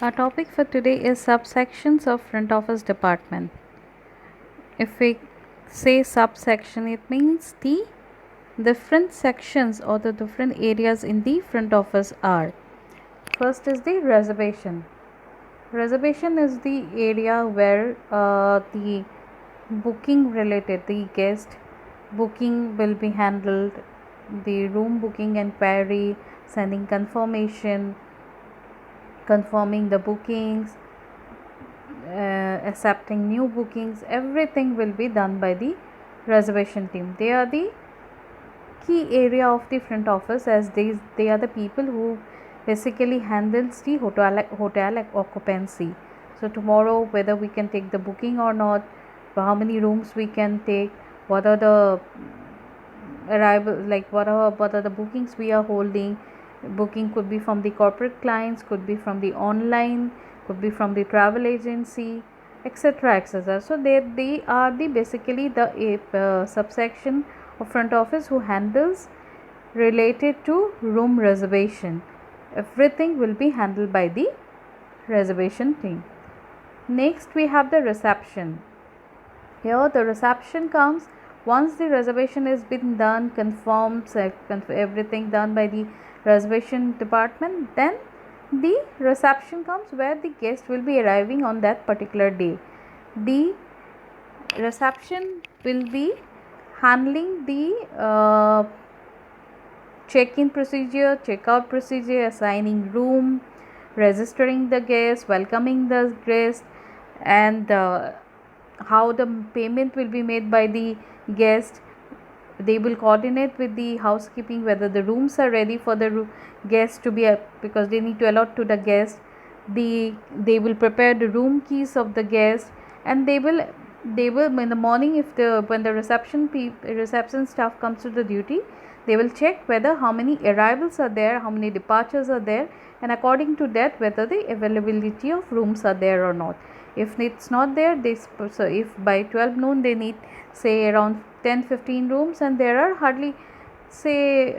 Our topic for today is subsections of front office department. If we say subsection, it means the different sections or the different areas in the front office are. First is the reservation. Reservation is the area where the booking related, the guest booking will be handled, the room booking inquiry, sending confirmation, confirming the bookings, accepting new bookings, everything will be done by the reservation team. They are the key area of the front office, as they are the people who basically handles the hotel occupancy. So tomorrow, whether we can take the booking or not, how many rooms we can take, what are the arrival, like what are the bookings we are holding. Booking could be from the corporate clients, could be from the online, could be from the travel agency, etc, etc. So they are the basically the subsection of front office who handles related to room reservation. Everything will be handled by the reservation team. Next we have the reception. Here the reception comes once the reservation has been done, confirmed, everything done by the reservation department. Then the reception comes where the guest will be arriving on that particular day. The reception will be handling the check-in procedure, check-out procedure, assigning room, registering the guest, welcoming the guest, and how the payment will be made by the guest. They will coordinate with the housekeeping whether the rooms are ready for the guest to be because they need to allot to the guest. They will prepare the room keys of the guest, and they will in the morning, if the when the reception staff comes to the duty, they will check whether how many arrivals are there, how many departures are there, and according to that whether the availability of rooms are there or not. If it's not there, so if by 12 noon they need say around 10-15 rooms and there are hardly say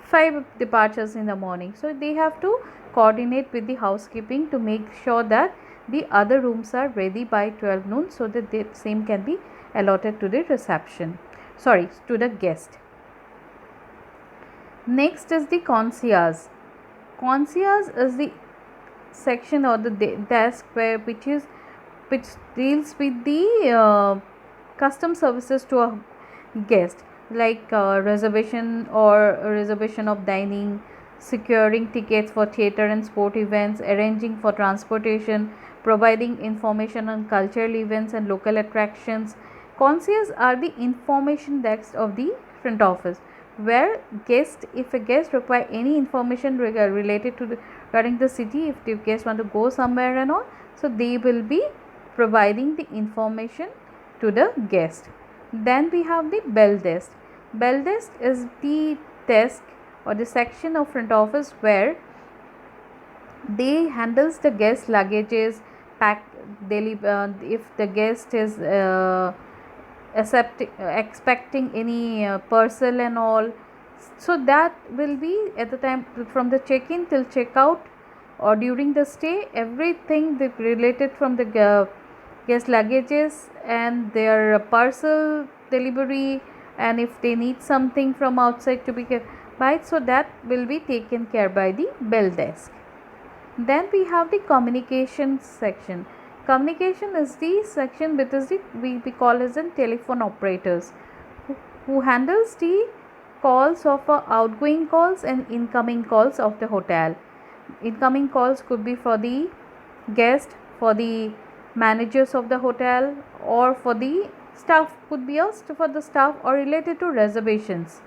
5 departures in the morning, so they have to coordinate with the housekeeping to make sure that the other rooms are ready by 12 noon, so that the same can be allotted to the to the guest. Next is the concierge. Concierge is the section or the desk which deals with the custom services to a guest, like reservation of dining, securing tickets for theatre and sport events, arranging for transportation, providing information on cultural events and local attractions. Concierge are the information desk of the front office, where if a guest require any information related to regarding the city, if the guest want to go somewhere and all, so they will be providing the information to the guest. Then we have the bell desk. Bell desk is the desk or the section of front office where they handles the guest luggages, pack daily if the guest is expecting any parcel and all, so that will be at the time from the check-in till check-out or during the stay, everything related from the guest luggages and their parcel delivery, and if they need something from outside to be by, so that will be taken care by the bell desk. Then we have the communication section. Communication is the section which is we call as in telephone operators, who handles the calls of outgoing calls and incoming calls of the hotel. Incoming calls could be for the guest, for the managers of the hotel, or for the staff, could be for the staff, or related to reservations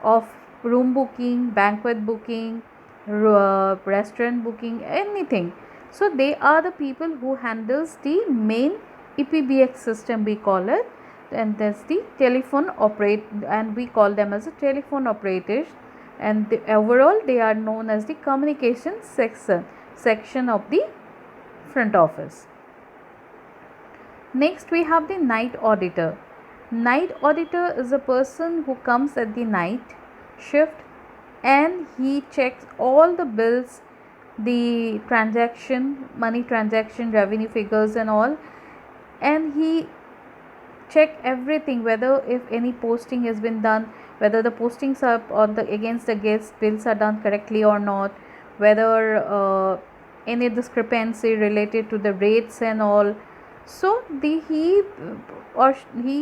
of room booking, banquet booking, restaurant booking, anything. So they are the people who handles the main EPBX system, we call it, and that's the telephone operate, and we call them as a telephone operators, and overall they are known as the communication section of the front office. Next we have the night auditor. Night auditor is a person who comes at the night shift, and he checks all the bills the transaction, money transaction, revenue figures and all, and he check everything, whether if any posting has been done, whether the postings are on the against the guest bills are done correctly or not, whether any discrepancy related to the rates and all. So the he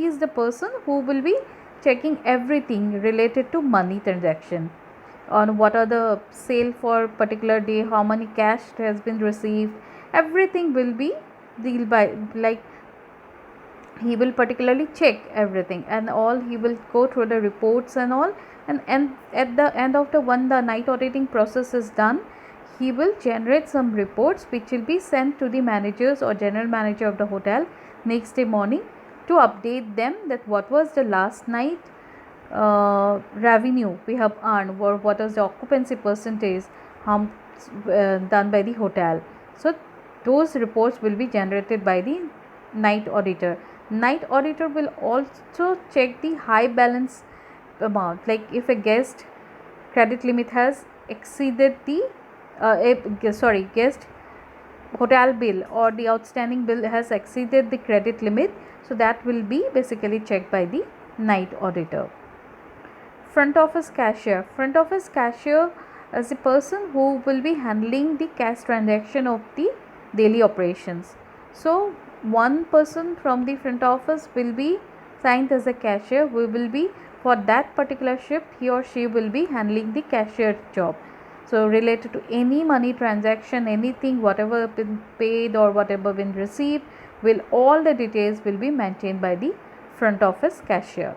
is the person who will be checking everything related to money transaction, on what are the sale for particular day, how many cash has been received, everything will be deal by, like he will particularly check everything and all, he will go through the reports and all, and at the end of the when the night auditing process is done, he will generate some reports which will be sent to the managers or general manager of the hotel next day morning to update them that what was the last night revenue we have earned, or what is the occupancy percentage done by the hotel. So those reports will be generated by the night auditor. Night auditor will also check the high balance amount, like if a guest credit limit has exceeded the guest hotel bill or the outstanding bill has exceeded the credit limit, so that will be basically checked by the night auditor. Front office cashier. Front office cashier is the person who will be handling the cash transaction of the daily operations. So one person from the front office will be signed as a cashier, who will be for that particular shift, he or she will be handling the cashier job. So related to any money transaction, anything, whatever been paid or whatever been received, will all the details will be maintained by the front office cashier.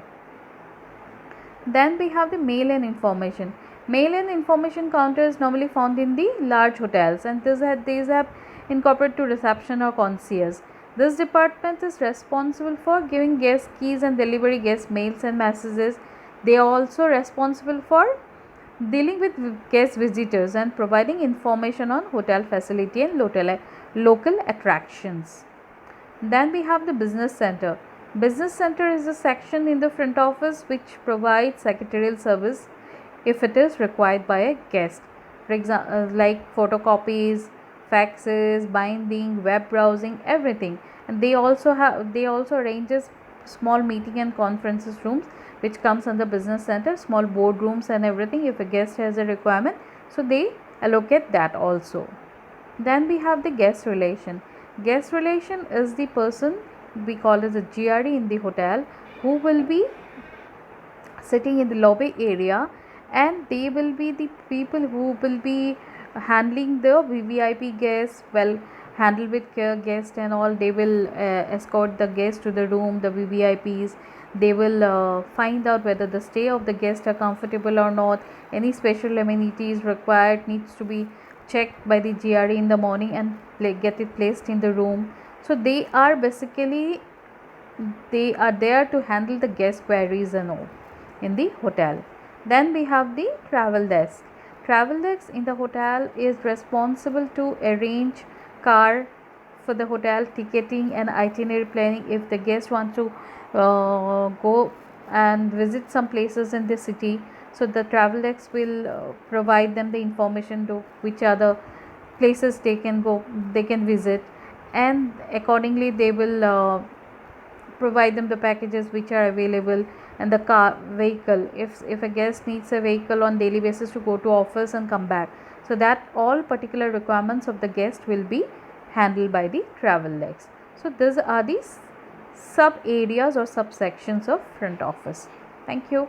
Then we have the mail and information. Mail and information counter is normally found in the large hotels, and these have incorporated to reception or concierge. This department is responsible for giving guest keys and delivery guest mails and messages. They are also responsible for dealing with guest visitors and providing information on hotel facility and local attractions. Then we have the business center. Business center is a section in the front office which provides secretarial service if it is required by a guest. For example, like photocopies, faxes, binding, web browsing, everything. And they also arranges small meeting and conferences rooms which comes under business center, small boardrooms and everything if a guest has a requirement. So they allocate that also. Then we have the guest relation. Guest relation is the person we call as a GRE in the hotel, who will be sitting in the lobby area, and they will be the people who will be handling the VVIP guests, well handle with care guests and all. They will escort the guests to the room, the VVIPs. They will find out whether the stay of the guests are comfortable or not, any special amenities required needs to be checked by the GRE in the morning and get it placed in the room. So they are there to handle the guest queries and all in the hotel. Then we have the travel desk. Travel desk in the hotel is responsible to arrange car for the hotel, ticketing and itinerary planning if the guest wants to go and visit some places in the city. So the travel desk will provide them the information to which are the places they can go, they can visit, and accordingly they will provide them the packages which are available, and the car vehicle, if a guest needs a vehicle on daily basis to go to office and come back, so that all particular requirements of the guest will be handled by the travel desk. So these are the sub areas or subsections of front office. Thank you.